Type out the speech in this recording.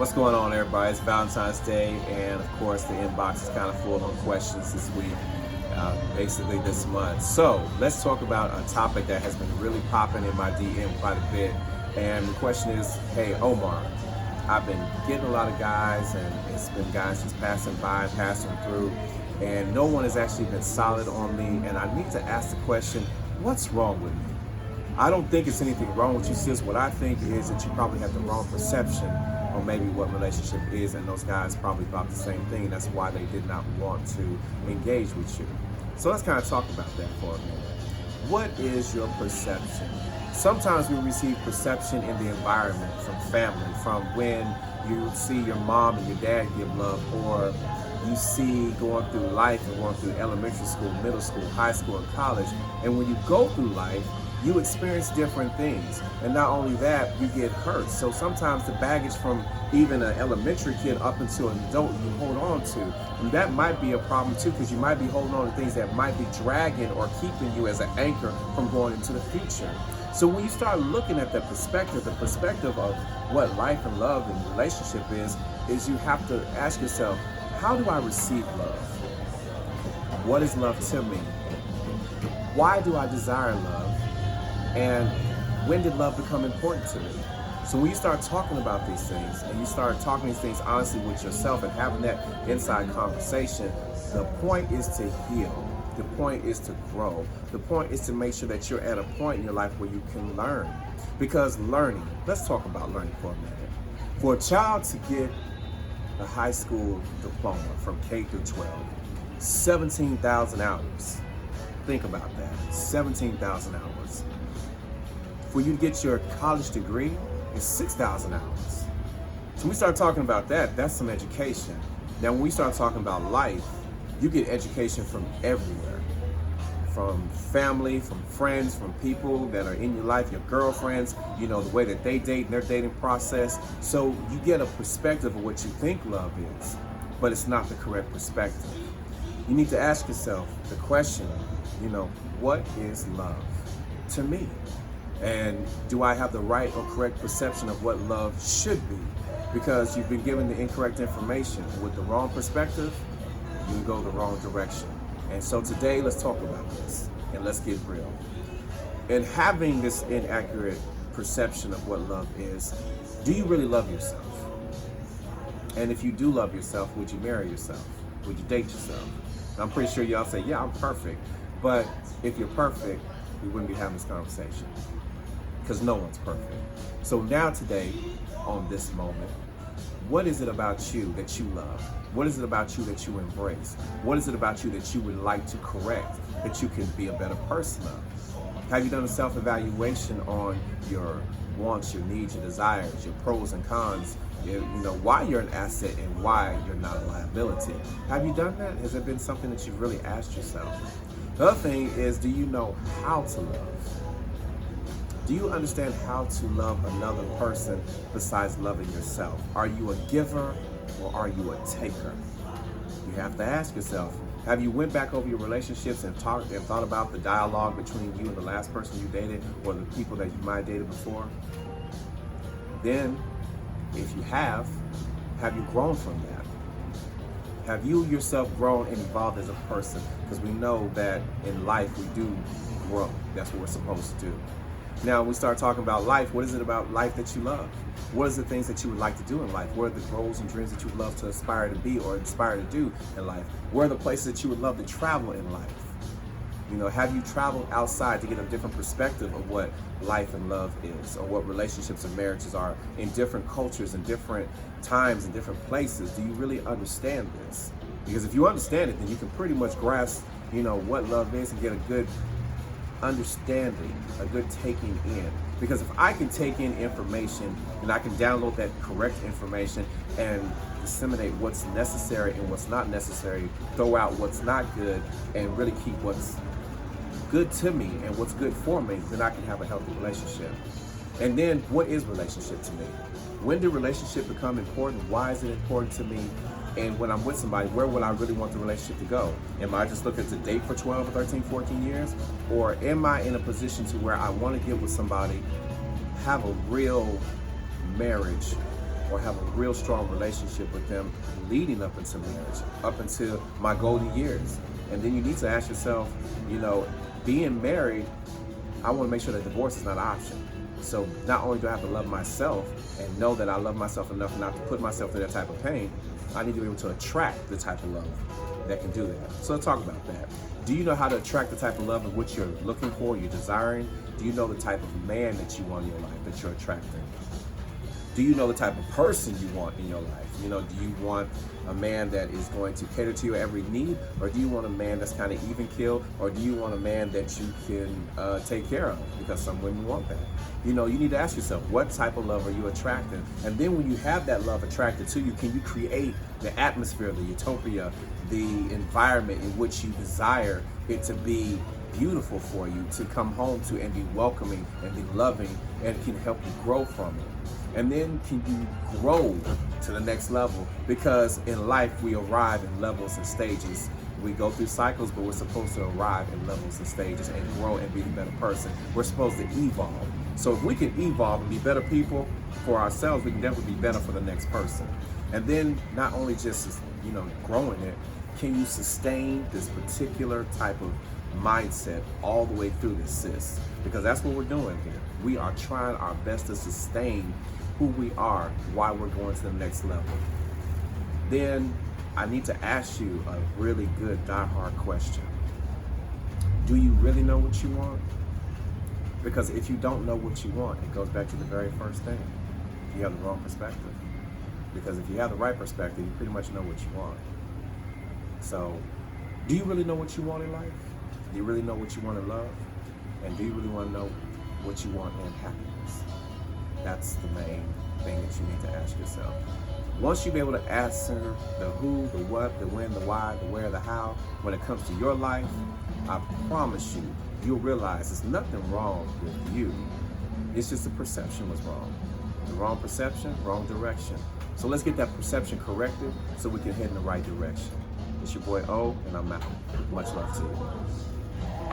What's going on, everybody? It's Valentine's Day, and of course, the inbox is kind of full on questions this week, basically this month. So, let's talk about a topic that has been really popping in my DM quite a bit. And the question is, hey, Omar, I've been getting a lot of guys, and it's been guys just passing by, passing through, and no one has actually been solid on me. And I need to ask the question, what's wrong with me? I don't think it's anything wrong with you, sis. What I think is that you probably have the wrong perception on maybe what relationship is, and those guys probably thought the same thing. That's why they did not want to engage with you. So let's kind of talk about that for a minute. What is your perception? Sometimes we receive perception in the environment, from family, from when you see your mom and your dad give love, or you see going through life and going through elementary school, middle school, high school, and college. And when you go through life, you experience different things. And not only that, you get hurt. So sometimes the baggage from even an elementary kid up until an adult you hold on to. And that might be a problem too, because you might be holding on to things that might be dragging or keeping you as an anchor from going into the future. So when you start looking at the perspective of what life and love and relationship is you have to ask yourself, how do I receive love? What is love to me? Why do I desire love? And when did love become important to me? So when you start talking about these things, and you start talking these things honestly with yourself and having that inside conversation, the point is to heal. The point is to grow. The point is to make sure that you're at a point in your life where you can learn. Because learning, let's talk about learning for a minute. For a child to get a high school diploma from K through 12, 17,000 hours. Think about that, 17,000 hours. For you to get your college degree, it's 6,000 hours. So when we start talking about that, that's some education. Now, when we start talking about life, you get education from everywhere. From family, from friends, from people that are in your life, your girlfriends, you know, the way that they date and their dating process. So you get a perspective of what you think love is, but it's not the correct perspective. You need to ask yourself the question, you know, what is love to me? And do I have the right or correct perception of what love should be? Because you've been given the incorrect information. With the wrong perspective, you can go the wrong direction. And so today, let's talk about this and let's get real. And having this inaccurate perception of what love is, do you really love yourself? And if you do love yourself, would you marry yourself? Would you date yourself? I'm pretty sure y'all say, yeah, I'm perfect. But if you're perfect, we wouldn't be having this conversation, because no one's perfect. So now today, on this moment, what is it about you that you love? What is it about you that you embrace? What is it about you that you would like to correct, that you can be a better person of? Have you done a self-evaluation on your wants, your needs, your desires, your pros and cons, you know, why you're an asset and why you're not a liability? Have you done that? Has it been something that you've really asked yourself? The other thing is, do you know how to love? Do you understand how to love another person besides loving yourself? Are you a giver or are you a taker? You have to ask yourself, have you went back over your relationships and talked and thought about the dialogue between you and the last person you dated, or the people that you might have dated before? Then, if you have you grown from that? Have you yourself grown and evolved as a person? Because we know that in life we do grow. That's what we're supposed to do. Now, we start talking about life. What is it about life that you love? What is the things that you would like to do in life? What are the goals and dreams that you would love to aspire to be or aspire to do in life? Where are the places that you would love to travel in life? You know, have you traveled outside to get a different perspective of what life and love is, or what relationships and marriages are in different cultures and different times and different places? Do you really understand this? Because if you understand it, then you can pretty much grasp, you know, what love is and get a good understanding, a good taking in. Because if I can take in information and I can download that correct information and disseminate what's necessary and what's not necessary, throw out what's not good, and really keep what's good to me and what's good for me, then I can have a healthy relationship. And then, what is relationship to me? When did relationship become important? Why is it important to me? And when I'm with somebody, where would I really want the relationship to go? Am I just looking to date for 12 or 13, 14 years? Or am I in a position to where I want to get with somebody, have a real marriage, or have a real strong relationship with them leading up into marriage, up until my golden years. And then you need to ask yourself, being married, I want to make sure that divorce is not an option. So not only do I have to love myself and know that I love myself enough not to put myself through that type of pain, I need to be able to attract the type of love that can do that. So let's talk about that. Do you know how to attract the type of love of what you're looking for, you're desiring? Do you know the type of man that you want in your life, that you're attracting? Do you know the type of person you want in your life? Do you want a man that is going to cater to your every need? Or do you want a man that's kind of even keel? Or do you want a man that you can take care of? Because some women want that. You need to ask yourself, what type of love are you attracting? And then when you have that love attracted to you, can you create the atmosphere, the utopia, the environment in which you desire it to be beautiful for you to come home to, and be welcoming and be loving, and can help you grow from it? And then can you grow to the next level? Because in life we arrive in levels and stages. We go through cycles, but we're supposed to arrive in levels and stages and grow and be a better person. We're supposed to evolve. So if we can evolve and be better people for ourselves, we can definitely be better for the next person. And then not only just growing it, can you sustain this particular type of mindset all the way through this, sis? Because that's what we're doing here. We are trying our best to sustain who we are while we're going to the next level. Then I need to ask you a really good die-hard question. Do you really know what you want? Because if you don't know what you want, it goes back to the very first thing. You have the wrong perspective. Because if you have the right perspective, you pretty much know what you want. So, do you really know what you want in life? Do you really know what you want in love? And do you really want to know what you want in happiness? That's the main thing that you need to ask yourself. Once you're able to answer the who, the what, the when, the why, the where, the how, when it comes to your life, I promise you, you'll realize there's nothing wrong with you. It's just the perception was wrong. The wrong perception, wrong direction. So let's get that perception corrected so we can head in the right direction. It's your boy O, and I'm out. Much love to you.